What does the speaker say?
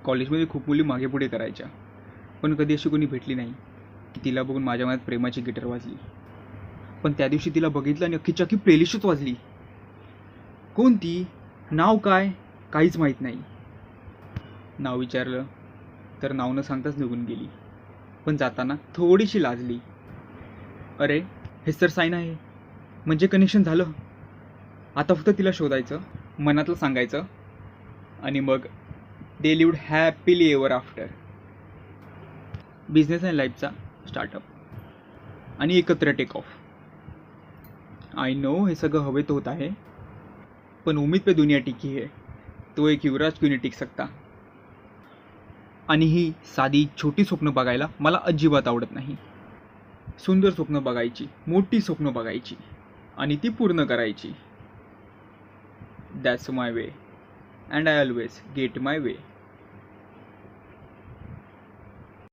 कॉलेजमध्ये खूप मुली मागे पुढे करायच्या, पण कधी अशी कोणी भेटली नाही की तिला बघून माझ्या मनात प्रेमाची गिटार वाजली. पण त्या दिवशी तिला बघितलं आणि अख्खीच्या प्लेलिस्टच वाजली. कोण ती, नाव काय, काहीच माहीत नाही. नाव विचारलं तर नाव न सांगताच निघून गेली. पण जाताना थोडीशी लाजली. अरे हेच तर साईन आहे, म्हणजे कनेक्शन झालं. आता फक्त तिला शोधायचं, मनातलं सांगायचं आणि मग they lived happily ever after. Business आणि लाईफचा स्टार्टअप आणि एकत्र टेक ऑफ. आय नो हे सगळं हवेत होत आहे, पण उम्मीद पे दुनिया टिकी है, तो एक युवराज क्यों नहीं टिक सकता. आणि ही साधी छोटी स्वप्न बघायला मला अजिबात आवडत नाही. सुंदर स्वप्न बघायची, मोठी स्वप्न बघायची आणि ती पूर्ण करायची. That's my way and I always get my way.